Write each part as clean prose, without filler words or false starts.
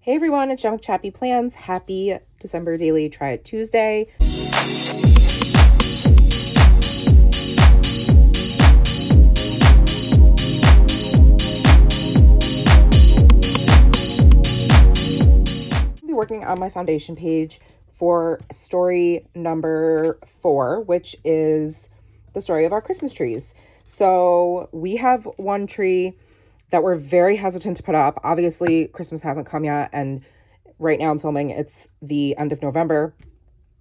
Hey everyone, it's Jen with ChappyPlans. Happy December Daily Try It Tuesday. I'll be working on my foundation page for story number 4, which is the story of our Christmas trees. So we have one tree that we're very hesitant to put up. Obviously, Christmas hasn't come yet, and right now I'm filming, it's the end of November.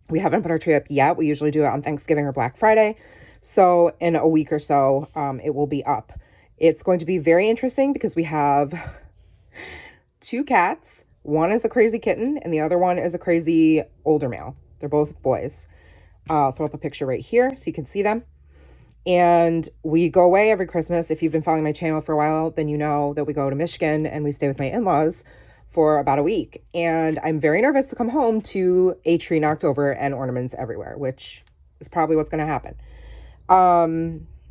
We haven't put our tree up yet. We usually do it on Thanksgiving or Black Friday. So in a week or so, it will be up. It's going to be very interesting because we have 2 cats. One is a crazy kitten and the other one is a crazy older male. They're both boys. I'll throw up a picture right here so you can see them. And we go away every Christmas. If you've been following my channel for a while, then you know that we go to Michigan and we stay with my in-laws for about a week. And I'm very nervous to come home to a tree knocked over and ornaments everywhere, which is probably what's going to happen.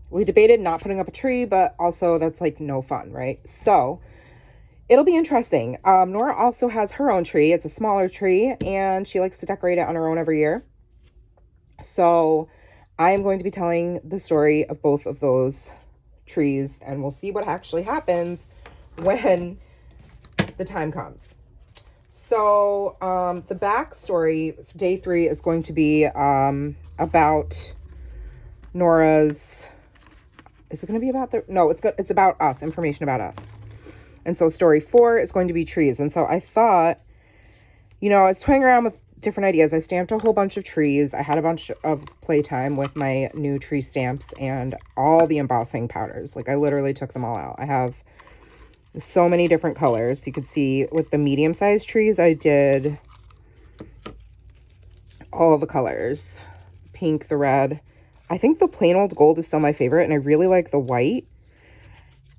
We debated not putting up a tree, but also that's like no fun, right? So it'll be interesting. Norah also has her own tree. It's a smaller tree and she likes to decorate it on her own every year. So I am going to be telling the story of both of those trees, and we'll see what actually happens when the time comes. So the backstory, day 3, is going to be about Norah's. Is it going to be about no, it's about us, information about us. And so story 4 is going to be trees. And so I thought, I was toying around with different ideas. I stamped a whole bunch of trees. I had a bunch of playtime with my new tree stamps and all the embossing powders. Like I literally took them all out. I have so many different colors. You could see with the medium-sized trees, I did all the colors. Pink, the red. I think the plain old gold is still my favorite, and I really like the white.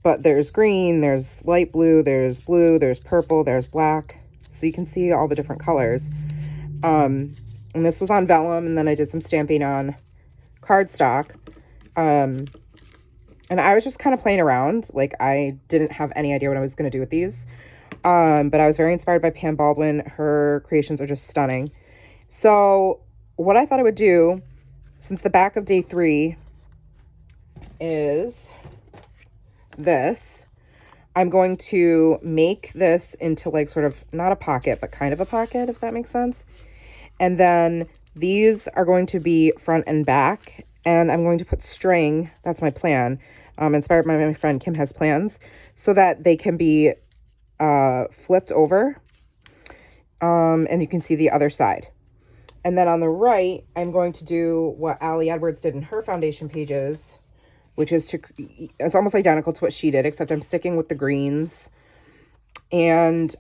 But there's green, there's light blue, there's purple, there's black. So you can see all the different colors. And this was on vellum, and then I did some stamping on cardstock. And I was just kind of playing around. Like, I didn't have any idea what I was going to do with these. But I was very inspired by Pam Baldwin. Her creations are just stunning. So what I thought I would do, since the back of day 3 is this, I'm going to make this into like sort of not a pocket, but kind of a pocket, if that makes sense. And then these are going to be front and back, and I'm going to put string. That's my plan. Inspired by my friend Kim has plans, so that they can be flipped over. And you can see the other side. And then on the right, I'm going to do what Allie Edwards did in her foundation pages, which is it's almost identical to what she did, except I'm sticking with the greens. And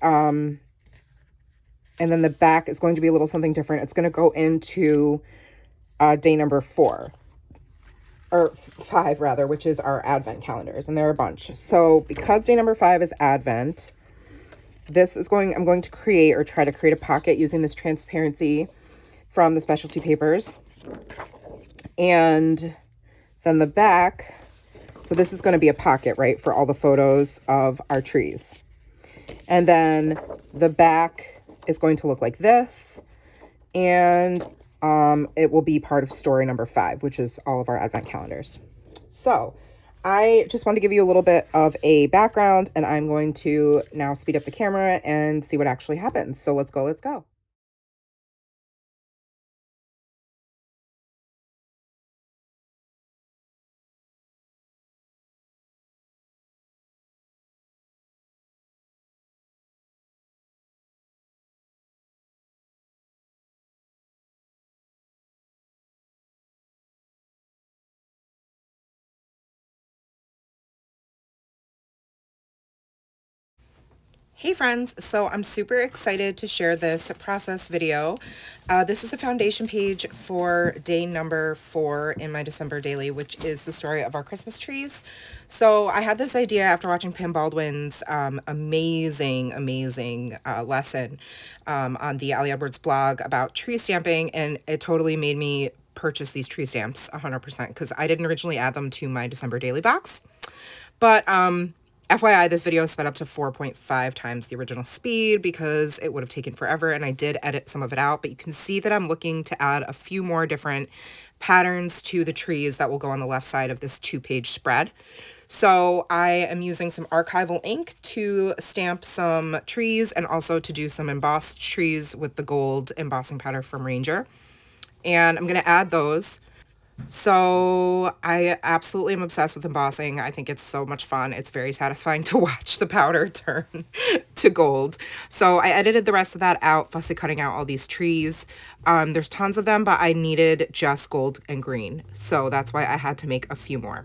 then the back is going to be a little something different. It's going to go into day number 4. Or 5, rather, which is our Advent calendars. And there are a bunch. So because day number 5 is Advent, I'm going to create or try to create a pocket using this transparency from the specialty papers. And then the back, so this is going to be a pocket, right, for all the photos of our trees. And then the back is going to look like this, and it will be part of story number 5, which is all of our Advent calendars. So I just want to give you a little bit of a background, and I'm going to now speed up the camera and see what actually happens. So let's go. Hey friends, so I'm super excited to share this process video. This is the foundation page for day number 4 in my December daily, which is the story of our Christmas trees. So I had this idea after watching Pam Baldwin's amazing lesson on the Allie Edwards blog about tree stamping, and it totally made me purchase these tree stamps 100% because I didn't originally add them to my December daily box. But FYI, this video is sped up to 4.5 times the original speed because it would have taken forever, and I did edit some of it out, but you can see that I'm looking to add a few more different patterns to the trees that will go on the left side of this 2-page spread. So I am using some archival ink to stamp some trees and also to do some embossed trees with the gold embossing powder from Ranger. And I'm going to add those. So I absolutely am obsessed with embossing. I think it's so much fun. It's very satisfying to watch the powder turn to gold. So I edited the rest of that out, fussy cutting out all these trees. There's tons of them, but I needed just gold and green. So that's why I had to make a few more.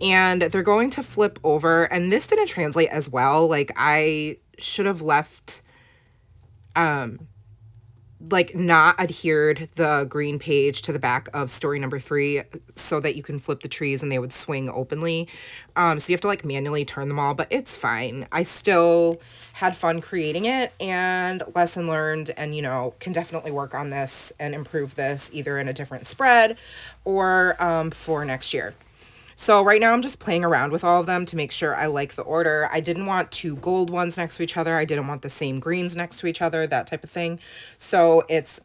And they're going to flip over, and this didn't translate as well. Like, I should have left, like, not adhered the green page to the back of story number 3 so that you can flip the trees and they would swing openly. So you have to, like, manually turn them all, but it's fine. I still had fun creating it, and lesson learned, and, you know, can definitely work on this and improve this either in a different spread or for next year. So right now I'm just playing around with all of them to make sure I like the order. I didn't want 2 gold ones next to each other. I didn't want the same greens next to each other, that type of thing. So it's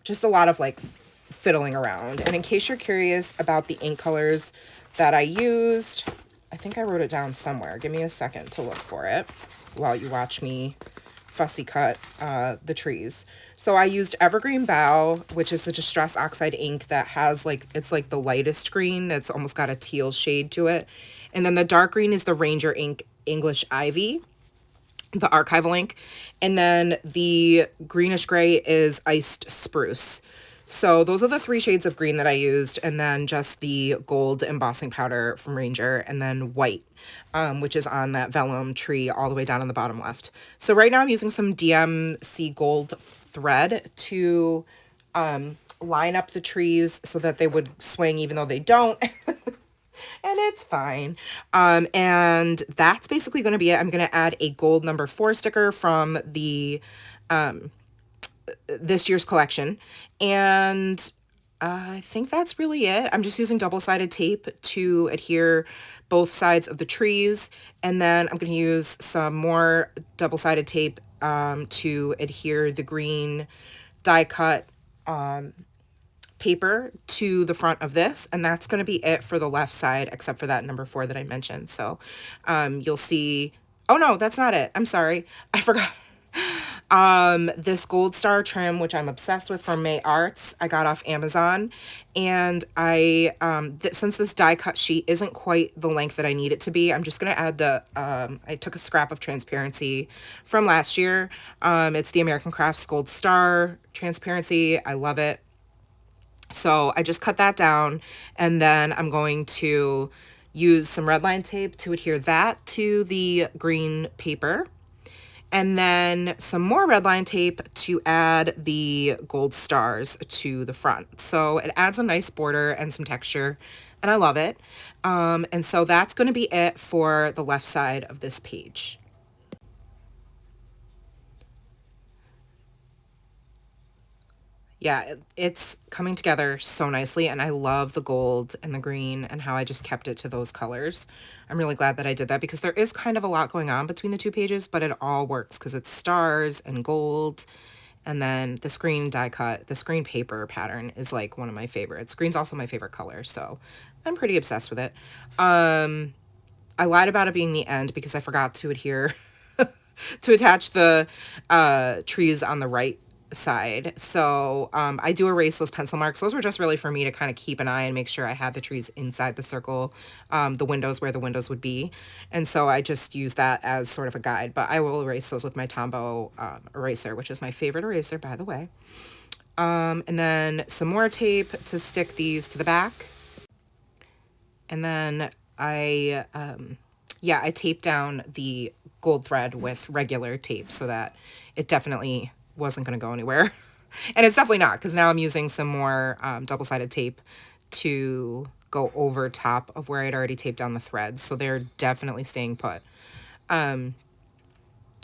just a lot of like fiddling around. And in case you're curious about the ink colors that I used, I think I wrote it down somewhere. Give me a second to look for it while you watch me fussy cut the trees. So I used Evergreen Bow, which is the Distress Oxide ink that has like, it's like the lightest green that's almost got a teal shade to it. And then the dark green is the Ranger ink English Ivy, the archival ink. And then the greenish gray is Iced Spruce. So those are the 3 shades of green that I used, and then just the gold embossing powder from Ranger, and then white, which is on that vellum tree all the way down on the bottom left. So right now I'm using some DMC gold thread to line up the trees so that they would swing even though they don't. And it's fine. And that's basically going to be it. I'm going to add a gold number 4 sticker from the this year's collection, and I think that's really it. I'm just using double-sided tape to adhere both sides of the trees, and then I'm going to use some more double-sided tape to adhere the green die cut paper to the front of this, and that's going to be it for the left side except for that number 4 that I mentioned. So you'll see, oh no, that's not it, I'm sorry, I forgot. This gold star trim, which I'm obsessed with, from May Arts, I got off Amazon, and I since this die cut sheet isn't quite the length that I need it to be, I'm just gonna add the I took a scrap of transparency from last year. It's the American Crafts Gold Star transparency. I love it. So I just cut that down, and then I'm going to use some red line tape to adhere that to the green paper, and then some more red line tape to add the gold stars to the front. So it adds a nice border and some texture, and I love it. And so that's going to be it for the left side of this page. Yeah, it's coming together so nicely, and I love the gold and the green and how I just kept it to those colors. I'm really glad that I did that because there is kind of a lot going on between the 2 pages, but it all works because it's stars and gold. And then the screen die cut, the screen paper pattern is like one of my favorites. Green's also my favorite color, so I'm pretty obsessed with it. I lied about it being the end because I forgot to adhere to attach the trees on the right side. So I do erase those pencil marks. Those were just really for me to kind of keep an eye and make sure I had the trees inside the circle, the windows where the windows would be. And so I just use that as sort of a guide, but I will erase those with my Tombow eraser, which is my favorite eraser, by the way. And then some more tape to stick these to the back. And then I taped down the gold thread with regular tape so that it definitely wasn't going to go anywhere. And it's definitely not, because now I'm using some more double-sided tape to go over top of where I'd already taped down the threads. So they're definitely staying put. And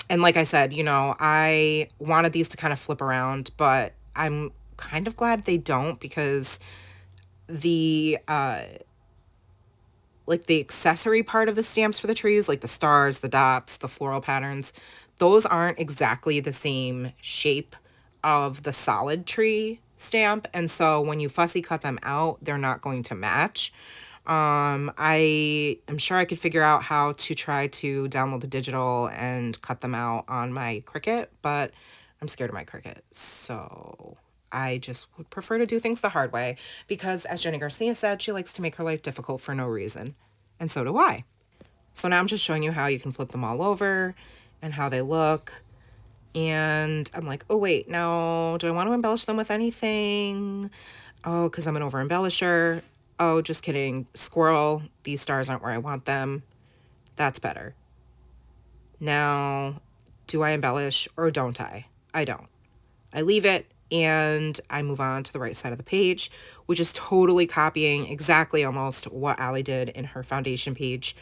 like I said, you know, I wanted these to kind of flip around, but I'm kind of glad they don't, because the like the accessory part of the stamps for the trees, like the stars, the dots, the floral patterns, those aren't exactly the same shape of the solid tree stamp. And so when you fussy cut them out, they're not going to match. I am sure I could figure out how to try to download the digital and cut them out on my Cricut, but I'm scared of my Cricut. So I just would prefer to do things the hard way because, as Jenny Garcia said, she likes to make her life difficult for no reason. And so do I. So now I'm just showing you how you can flip them all over and how they look. And I'm like, oh, wait, now do I want to embellish them with anything? Oh, because I'm an over embellisher. Oh, just kidding. Squirrel. These stars aren't where I want them. That's better. Now, do I embellish or don't I? I don't. I leave it and I move on to the right side of the page, which is totally copying exactly almost what Allie did in her foundation page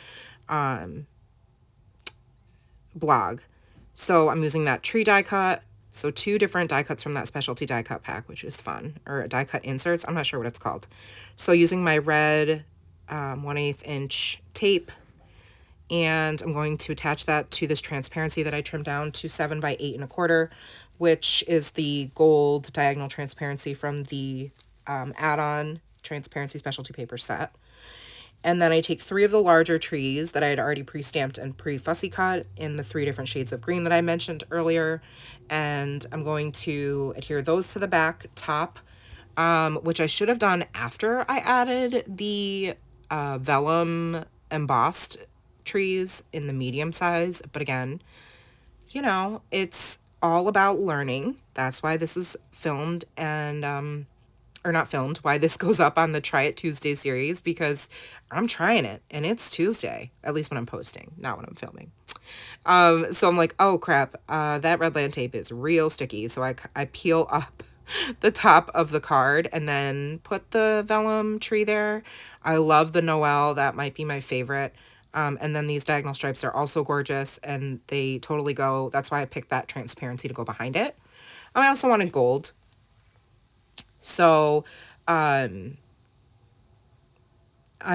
blog. So I'm using that tree die cut. So 2 different die cuts from that specialty die cut pack, which is fun, or die cut inserts. I'm not sure what it's called. So using my red 1/8 inch tape, and I'm going to attach that to this transparency that I trimmed down to 7 by 8 1/4, which is the gold diagonal transparency from the add-on transparency specialty paper set. And then I take 3 of the larger trees that I had already pre-stamped and pre-fussy cut in the 3 different shades of green that I mentioned earlier. And I'm going to adhere those to the back top, which I should have done after I added the vellum embossed trees in the medium size. But again, you know, it's all about learning. That's why this is filmed and or not filmed, why this goes up on the Try It Tuesday series, because I'm trying it and it's Tuesday, at least when I'm posting, not when I'm filming. So I'm like, oh crap, that Redland tape is real sticky. So I peel up the top of the card and then put the vellum tree there. I love the Noel. That might be my favorite. And then these diagonal stripes are also gorgeous and they totally go. That's why I picked that transparency to go behind it. I also wanted gold. So I'm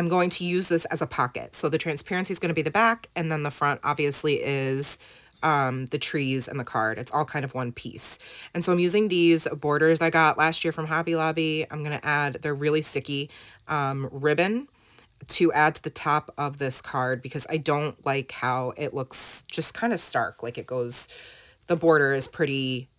going to use this as a pocket. So the transparency is going to be the back, and then the front obviously is the trees and the card. It's all kind of one piece. And so I'm using these borders I got last year from Hobby Lobby. I'm going to add, they're really sticky, ribbon to add to the top of this card because I don't like how it looks just kind of stark. Like it goes, the border is pretty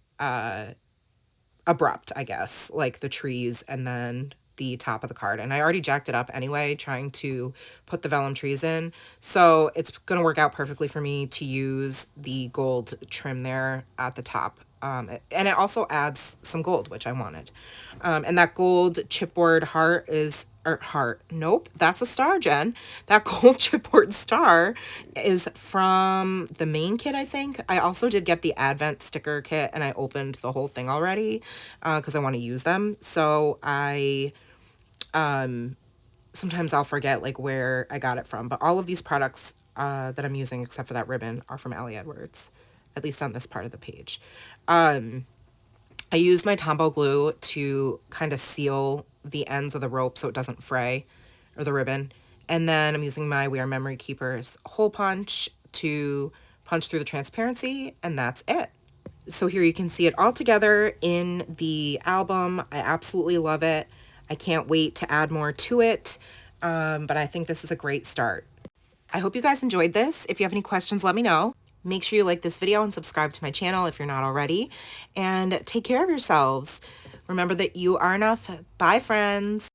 abrupt, I guess, like the trees and then the top of the card. And I already jacked it up anyway, trying to put the vellum trees in. So it's going to work out perfectly for me to use the gold trim there at the top. And it also adds some gold, which I wanted. And that gold chipboard heart is, or heart, nope, that's a star, Jen. That gold chipboard star is from the main kit, I think. I also did get the Advent sticker kit and I opened the whole thing already because I want to use them. So I, sometimes I'll forget like where I got it from, but all of these products that I'm using, except for that ribbon, are from Allie Edwards, at least on this part of the page. I used my Tombow glue to kind of seal the ends of the rope so it doesn't fray, or the ribbon. And then I'm using my We Are Memory Keepers hole punch to punch through the transparency, and that's it. So here you can see it all together in the album. I absolutely love it. I can't wait to add more to it, but I think this is a great start. I hope you guys enjoyed this. If you have any questions, let me know. Make sure you like this video and subscribe to my channel if you're not already. And take care of yourselves. Remember that you are enough. Bye, friends.